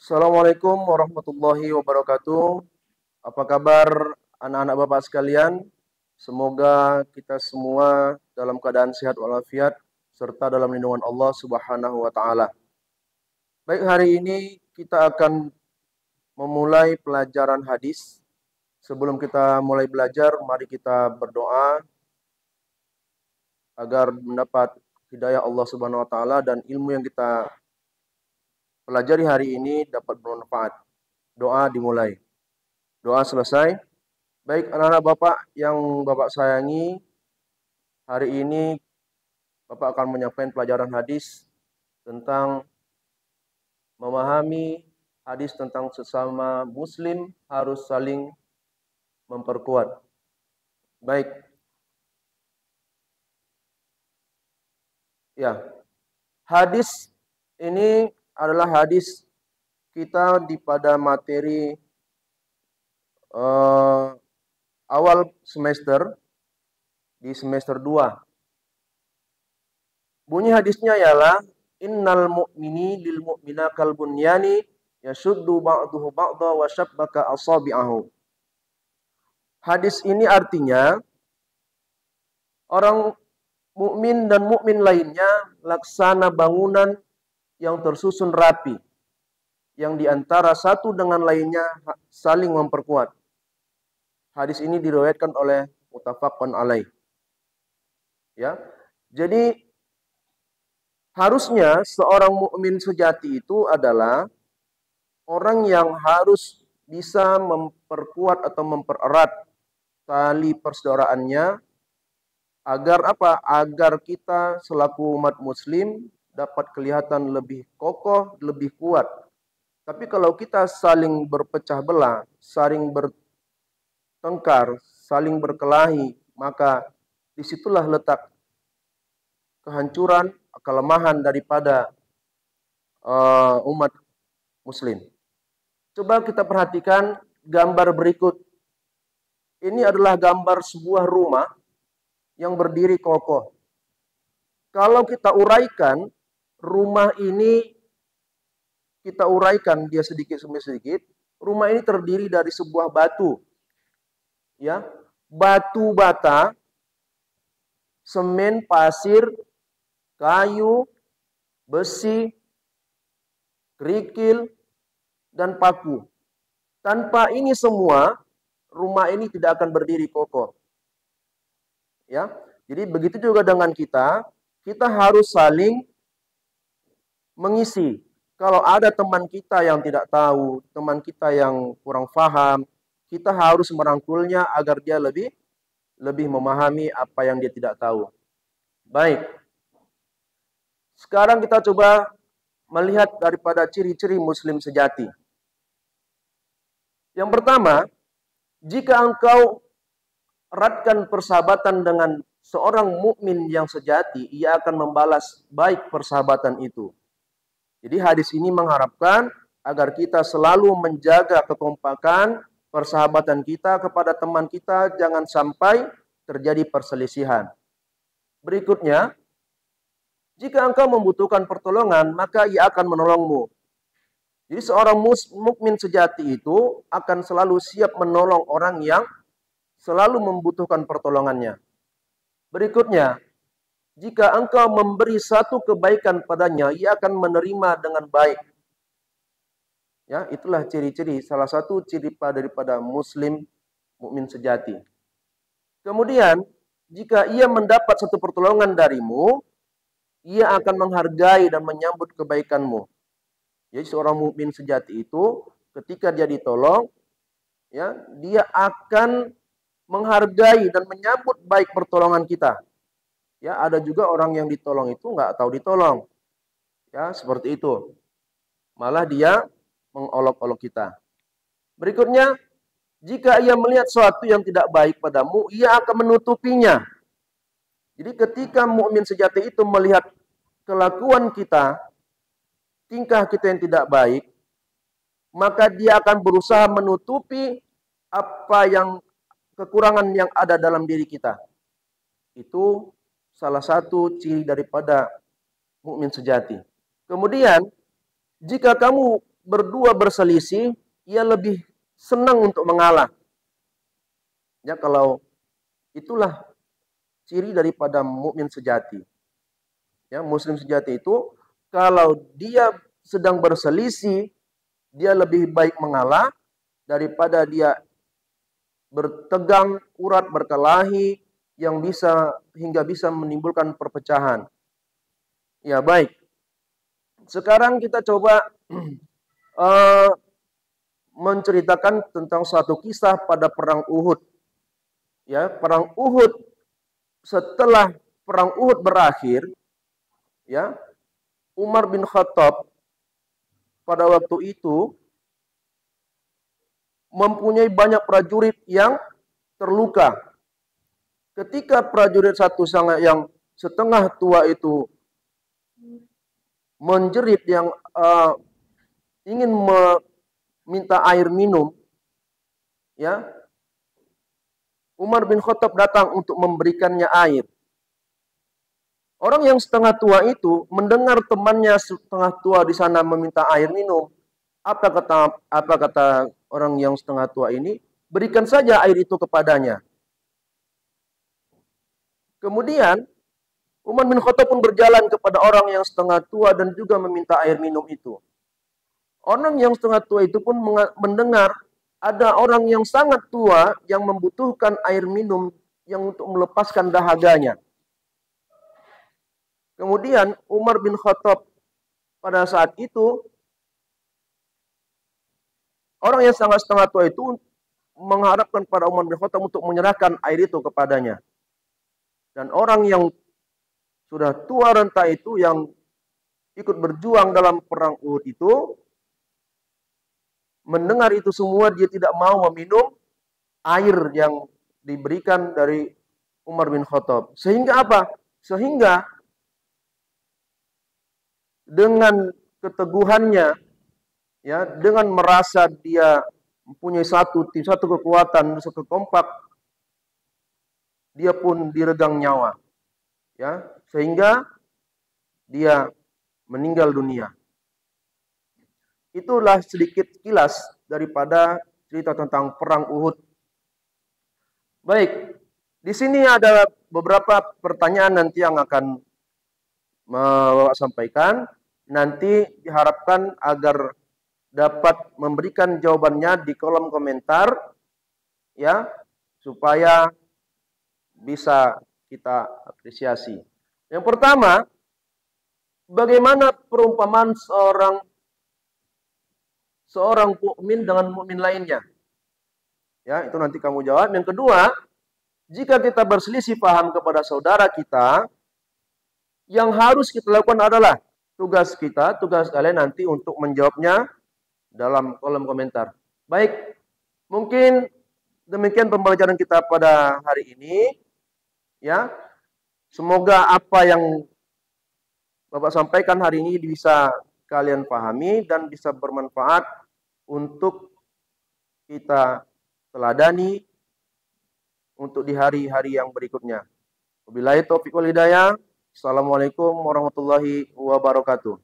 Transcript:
Assalamualaikum warahmatullahi wabarakatuh. Apa kabar anak-anak Bapak sekalian? Semoga kita semua dalam keadaan sehat walafiat serta dalam lindungan Allah Subhanahu wa taala. Baik, hari ini kita akan memulai pelajaran hadis. Sebelum kita mulai belajar, mari kita berdoa agar mendapat hidayah Allah Subhanahu wa taala dan ilmu yang kita pelajari hari ini dapat bermanfaat. Doa dimulai. Doa selesai. Baik anak-anak Bapak yang Bapak sayangi, hari ini Bapak akan menyampaikan pelajaran hadis tentang memahami hadis tentang sesama muslim harus saling memperkuat. Baik, ya. Hadis ini adalah hadis kita pada materi awal semester di semester 2. Bunyi hadisnya ialah innal mu'mini lil mu'mina kal bunyani yashuddu ba'duhu ba'dha wa shabbaka asabi'ahu. Hadis ini artinya orang mukmin dan mukmin lainnya laksana bangunan yang tersusun rapi, yang diantara satu dengan lainnya saling memperkuat. Hadis ini diriwayatkan oleh muttafaqun alaih. Ya. Jadi harusnya seorang mukmin sejati itu adalah orang yang harus bisa memperkuat atau mempererat tali persaudaraannya agar apa? Agar kita selaku umat muslim dapat kelihatan lebih kokoh, lebih kuat. Tapi kalau kita saling berpecah belah, saling bertengkar, saling berkelahi, maka disitulah letak kehancuran, kelemahan daripada umat muslim. Coba kita perhatikan gambar berikut. Ini adalah gambar sebuah rumah yang berdiri kokoh. Kalau kita uraikan, rumah ini kita uraikan dia sedikit demi sedikit. Rumah ini terdiri dari sebuah batu. Ya, batu bata, semen, pasir, kayu, besi, kerikil, dan paku. Tanpa ini semua, rumah ini tidak akan berdiri kokoh. Ya, jadi begitu juga dengan kita harus saling mengisi. Kalau ada teman kita yang tidak tahu, teman kita yang kurang paham, kita harus merangkulnya agar dia lebih memahami apa yang dia tidak tahu. Baik. Sekarang kita coba melihat daripada ciri-ciri muslim sejati. Yang pertama, jika engkau eratkan persahabatan dengan seorang mukmin yang sejati, ia akan membalas baik persahabatan itu. Jadi hadis ini mengharapkan agar kita selalu menjaga kekompakan persahabatan kita kepada teman kita, jangan sampai terjadi perselisihan. Berikutnya, jika engkau membutuhkan pertolongan, maka ia akan menolongmu. Jadi seorang mukmin sejati itu akan selalu siap menolong orang yang selalu membutuhkan pertolongannya. Berikutnya, jika engkau memberi satu kebaikan padanya, ia akan menerima dengan baik. Ya, itulah ciri-ciri, salah satu ciri daripada muslim mukmin sejati. Kemudian, jika ia mendapat satu pertolongan darimu, ia akan menghargai dan menyambut kebaikanmu. Jadi seorang mukmin sejati itu ketika dia ditolong, ya, dia akan menghargai dan menyambut baik pertolongan kita. Ya, ada juga orang yang ditolong itu nggak tahu ditolong. Ya, seperti itu. Malah dia mengolok-olok kita. Berikutnya, jika ia melihat sesuatu yang tidak baik padamu, ia akan menutupinya. Jadi ketika mukmin sejati itu melihat kelakuan kita, tingkah kita yang tidak baik, maka dia akan berusaha menutupi apa yang kekurangan yang ada dalam diri kita. Itu salah satu ciri daripada mukmin sejati. Kemudian, jika kamu berdua berselisih, ia lebih senang untuk mengalah. Ya, kalau itulah ciri daripada mukmin sejati. Ya, muslim sejati itu kalau dia sedang berselisih, dia lebih baik mengalah daripada dia bertegang, urat, berkelahi yang hingga bisa menimbulkan perpecahan. Ya, baik. Sekarang kita coba menceritakan tentang suatu kisah pada perang Uhud. Ya, perang Uhud, setelah perang Uhud berakhir, ya, Umar bin Khattab pada waktu itu mempunyai banyak prajurit yang terluka. Ketika prajurit satu yang setengah tua itu menjerit yang ingin meminta air minum, ya, Umar bin Khattab datang untuk memberikannya air. Orang yang setengah tua itu mendengar temannya setengah tua di sana meminta air minum. Apa kata orang yang setengah tua ini? Berikan saja air itu kepadanya. Kemudian Umar bin Khattab pun berjalan kepada orang yang setengah tua dan juga meminta air minum itu. Orang yang setengah tua itu pun mendengar ada orang yang sangat tua yang membutuhkan air minum yang untuk melepaskan dahaganya. Kemudian Umar bin Khattab pada saat itu, orang yang sangat setengah tua itu mengharapkan pada Umar bin Khattab untuk menyerahkan air itu kepadanya. Dan orang yang sudah tua renta itu yang ikut berjuang dalam perang Uhud itu mendengar itu semua, dia tidak mau meminum air yang diberikan dari Umar bin Khattab. Sehingga apa? Sehingga dengan keteguhannya, ya, dengan merasa dia mempunyai satu kekuatan, satu kompak, dia pun diregang nyawa, ya, sehingga dia meninggal dunia. Itulah sedikit kilas daripada cerita tentang perang Uhud. Baik, di sini ada beberapa pertanyaan nanti yang akan Bapak sampaikan. Nanti diharapkan agar dapat memberikan jawabannya di kolom komentar, ya, supaya bisa kita apresiasi. Yang pertama, bagaimana perumpamaan seorang mukmin dengan mukmin lainnya? Ya, itu nanti kamu jawab. Yang kedua, jika kita berselisih paham kepada saudara kita, yang harus kita lakukan adalah tugas kalian nanti untuk menjawabnya dalam kolom komentar. Baik, mungkin demikian pembelajaran kita pada hari ini. Ya, semoga apa yang Bapak sampaikan hari ini bisa kalian pahami dan bisa bermanfaat untuk kita teladani untuk di hari-hari yang berikutnya. Wabillahi taufiq wal hidayah. Assalamualaikum warahmatullahi wabarakatuh.